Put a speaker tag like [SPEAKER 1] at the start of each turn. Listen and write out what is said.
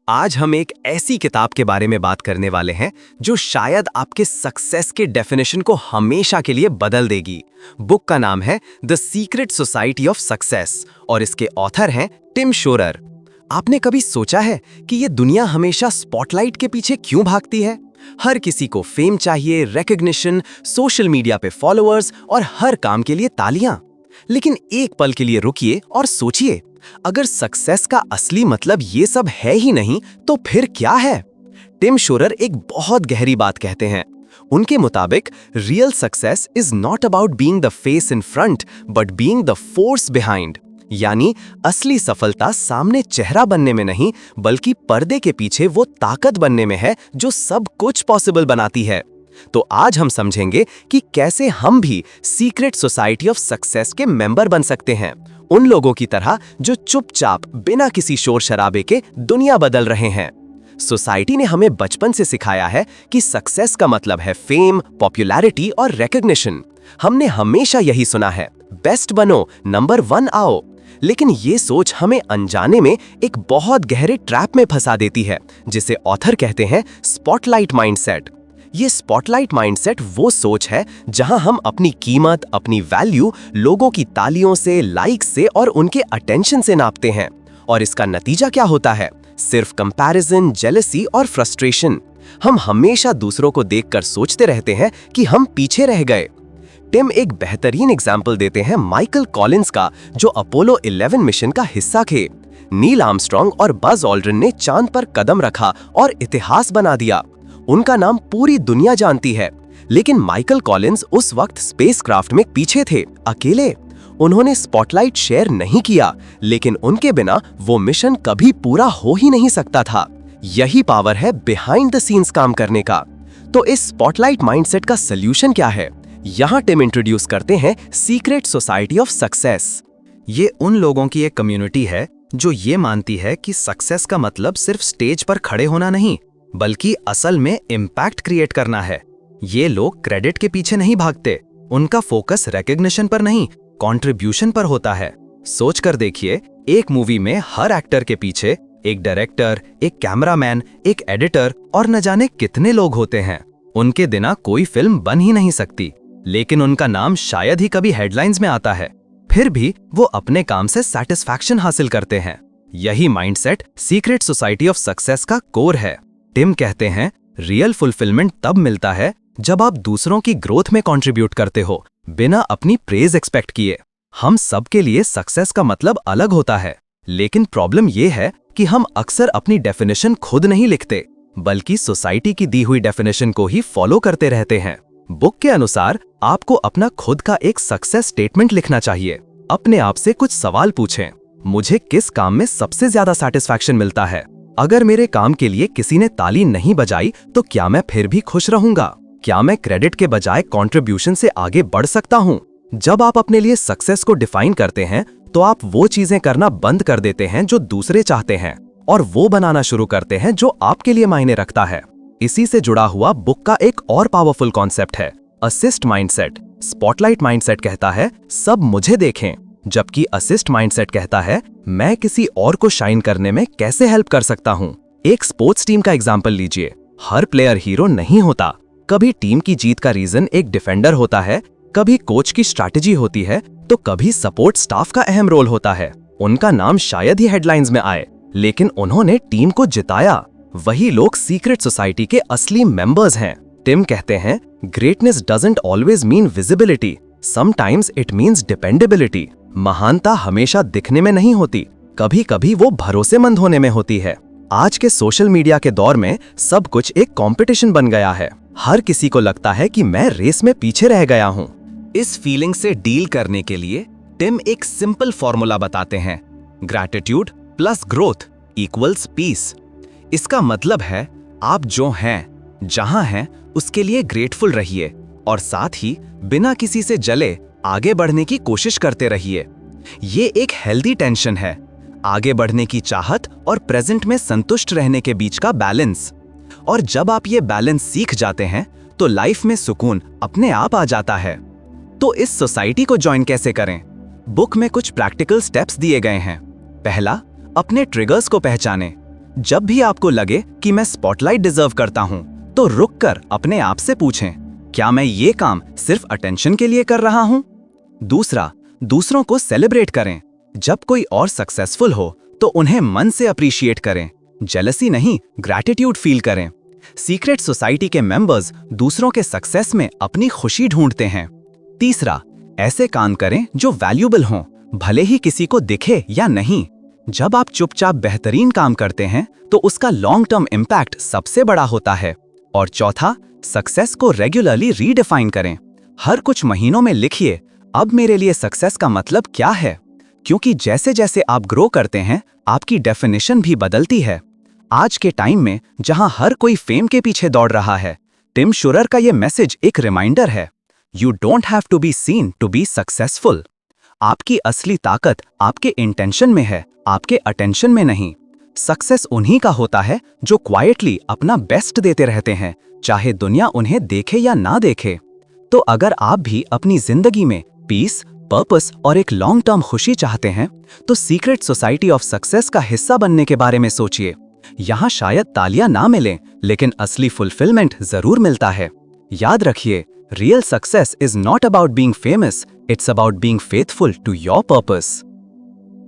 [SPEAKER 1] आज हम एक ऐसी किताब के बारे में बात करने वाले हैं जो शायद आपके सक्सेस के डेफिनेशन को हमेशा के लिए बदल देगी। बुक का नाम है the secret society of success और इसके ऑथर हैं टिम शोरर। आपने कभी सोचा है कि ये दुनिया हमेशा स्पॉटलाइट के पीछे क्यों भागती है? हर किसी को फेम चाहिए, रिकॉग्निशन, सोशल मीडिया पे फॉलोअर्स और हर काम के लिए तालियां। लेकिन एक पल के लिए रुकिए और सोचिए, अगर सक्सेस का असली मतलब ये सब है ही नहीं तो फिर क्या है? टिम शोरर एक बहुत गहरी बात कहते हैं। उनके मुताबिक real success is not about being the face in front but being the force behind. यानी असली सफलता सामने चेहरा बनने में नहीं बल्कि पर्दे के पीछे वो ताकत बनने में है जो सब कुछ पॉसिबल बनाती है। तो आज हम समझेंगे कि कैसे हम भी सीक्रेट सोसाइटी ऑफ सक्सेस के मेंबर बन सकते हैं, उन लोगों की तरह जो चुपचाप बिना किसी शोर शराबे के दुनिया बदल रहे हैं। सोसाइटी ने हमें बचपन से सिखाया है कि सक्सेस का मतलब है फेम, पॉपुलैरिटी और रिकॉग्निशन। हमने हमेशा यही सुना है, बेस्ट बनो, नंबर 1 आओ। लेकिन ये सोच हमें अनजाने में एक बहुत गहरे ट्रैप में फंसा देती है, जिसे ऑथर कहते हैं स्पॉटलाइट माइंडसेट। ये स्पॉटलाइट माइंडसेट वो सोच है जहां हम अपनी कीमत, अपनी वैल्यू लोगों की तालियों से, लाइक से और उनके अटेंशन से नापते हैं। और इसका नतीजा क्या होता है? सिर्फ कंपैरिजन, जेलसी और फ्रस्ट्रेशन। हम हमेशा दूसरों को देखकर सोचते रहते हैं कि हम पीछे रह गए। टिम एक बेहतरीन एग्जाम्पल देते हैं माइकल कॉलिंस का, जो अपोलो 11 मिशन का हिस्सा थे। नील आर्मस्ट्रॉन्ग और बज ऑल्ड्रिन ने चांद पर कदम रखा और इतिहास बना दिया। उनका नाम पूरी दुनिया जानती है, लेकिन माइकल कॉलिंस उस वक्त स्पेसक्राफ्ट में पीछे थे, अकेले। उन्होंने स्पॉटलाइट शेयर नहीं किया, लेकिन उनके बिना वो मिशन कभी पूरा हो ही नहीं सकता था। यही पावर है बिहाइंड द सीन्स काम करने का। तो इस स्पॉटलाइट माइंडसेट का सॉल्यूशन क्या है? यहाँ टिम इंट्रोड्यूस करते हैं सीक्रेट सोसाइटी ऑफ सक्सेस। ये उन लोगों की एक कम्युनिटी है जो ये मानती है कि सक्सेस का मतलब सिर्फ स्टेज पर खड़े होना नहीं, बल्कि असल में इम्पैक्ट क्रिएट करना है। ये लोग क्रेडिट के पीछे नहीं भागते, उनका फोकस रिकॉग्निशन पर नहीं, कंट्रीब्यूशन पर होता है। सोच कर देखिए, एक मूवी में हर एक्टर के पीछे एक डायरेक्टर, एक कैमरामैन, एक एडिटर और न जाने कितने लोग होते हैं। उनके बिना कोई फिल्म बन ही नहीं सकती, लेकिन उनका नाम शायद ही कभी हेडलाइंस में आता है। फिर भी वो अपने काम से सैटिस्फैक्शन हासिल करते हैं। यही mindset secret society of success का कोर है। टिम कहते हैं, रियल फुलफिलमेंट तब मिलता है जब आप दूसरों की ग्रोथ में कंट्रीब्यूट करते हो, बिना अपनी प्रेज एक्सपेक्ट किए। हम सब के लिए सक्सेस का मतलब अलग होता है, लेकिन प्रॉब्लम यह है कि हम अक्सर अपनी डेफिनेशन खुद नहीं लिखते, बल्कि सोसाइटी की दी हुई डेफिनेशन को ही फॉलो करते रहते हैं। बुक के अनुसार आपको अपना खुद का एक सक्सेस स्टेटमेंट लिखना चाहिए। अपने आप से कुछ सवाल पूछें, मुझे किस काम में सबसे ज्यादा सेटिस्फैक्शन मिलता है? अगर मेरे काम के लिए किसी ने ताली नहीं बजाई तो क्या मैं फिर भी खुश रहूंगा? क्या मैं क्रेडिट के बजाय कंट्रीब्यूशन से आगे बढ़ सकता हूं? जब आप अपने लिए सक्सेस को डिफाइन करते हैं तो आप वो चीजें करना बंद कर देते हैं जो दूसरे चाहते हैं और वो बनाना शुरू करते हैं जो आपके लिए मायने रखता है। इसी से जुड़ा हुआ बुक का एक और पावरफुल कॉन्सेप्ट है असिस्ट माइंडसेट। स्पॉटलाइट माइंडसेट कहता है सब मुझे देखें, जबकि असिस्ट माइंडसेट कहता है मैं किसी और को शाइन करने में कैसे हेल्प कर सकता हूं। एक स्पोर्ट्स टीम का एग्जांपल लीजिए। हर प्लेयर हीरो नहीं होता। कभी टीम की जीत का रीजन एक डिफेंडर होता है, कभी कोच की स्ट्रैटेजी होती है, तो कभी सपोर्ट स्टाफ का अहम रोल होता है। उनका नाम शायद ही हेडलाइंस में आए, लेकिन उन्होंने टीम को जिताया। वही लोग सीक्रेट सोसाइटी के असली मेंबर्स हैं। टिम कहते हैं, greatness doesn't always mean visibility, sometimes it means dependability. महानता हमेशा दिखने में नहीं होती, कभी कभी वो भरोसेमंद होने में होती है। आज के सोशल मीडिया के दौर में सब कुछ एक कंपटीशन बन गया है। हर किसी को लगता है कि मैं रेस में पीछे रह गया हूं। इस फीलिंग से डील करने के लिए टिम एक सिंपल फॉर्मूला बताते हैं, gratitude plus growth equals peace. इसका मतलब है आप जो हैं, जहां हैं, उसके लिए ग्रेटफुल रहिए और साथ ही बिना किसी से जले आगे बढ़ने की कोशिश करते रहिए। ये एक हेल्दी टेंशन है, आगे बढ़ने की चाहत और प्रेजेंट में संतुष्ट रहने के बीच का बैलेंस। और जब आप ये बैलेंस सीख जाते हैं तो लाइफ में सुकून अपने आप आ जाता है। तो इस सोसाइटी को ज्वाइन कैसे करें? बुक में कुछ प्रैक्टिकल स्टेप्स दिए गए हैं। पहला, अपने ट्रिगर्स को पहचानें। जब भी आपको लगे कि मैं स्पॉटलाइट डिजर्व करता हूं, तो रुक कर अपने आप से पूछें, क्या मैं ये काम सिर्फ अटेंशन के लिए कर रहा हूं? दूसरा, दूसरों को सेलिब्रेट करें। जब कोई और सक्सेसफुल हो तो उन्हें मन से अप्रिशिएट करें। जेलसी नहीं, ग्रैटिट्यूड फील करें। सीक्रेट सोसाइटी के मेंबर्स दूसरों के सक्सेस में अपनी खुशी ढूंढते हैं। तीसरा, ऐसे काम करें जो वैल्यूएबल हों, भले ही किसी को दिखे या नहीं। जब आप चुपचाप बेहतरीन काम करते हैं तो उसका लॉन्ग टर्म इम्पैक्ट सबसे बड़ा होता है। और चौथा, सक्सेस को रेगुलरली रीडिफाइन करें। हर कुछ महीनों में लिखिए, अब मेरे लिए सक्सेस का मतलब क्या है? क्योंकि जैसे जैसे आप ग्रो करते हैं, आपकी डेफिनेशन भी बदलती है। आज के टाइम में जहां हर कोई फेम के पीछे दौड़ रहा है, टिम शुरर का ये मैसेज एक रिमाइंडर है। You don't have to be seen to be successful. आपकी असली ताकत आपके इंटेंशन में है, आपके अटेंशन में नहीं। सक्सेस उन्हीं का होता है जो क्वाइटली अपना बेस्ट देते रहते हैं, चाहे दुनिया उन्हें देखे या ना देखे। तो अगर आप भी अपनी जिंदगी में पीस, पर्पस और एक लॉन्ग टर्म खुशी चाहते हैं, तो सीक्रेट सोसाइटी ऑफ सक्सेस का हिस्सा बनने के बारे में सोचिए। यहाँ शायद तालियां ना मिलें, लेकिन असली फुलफिलमेंट जरूर मिलता है। याद रखिए, real success is not about being famous, it's about being faithful to your purpose.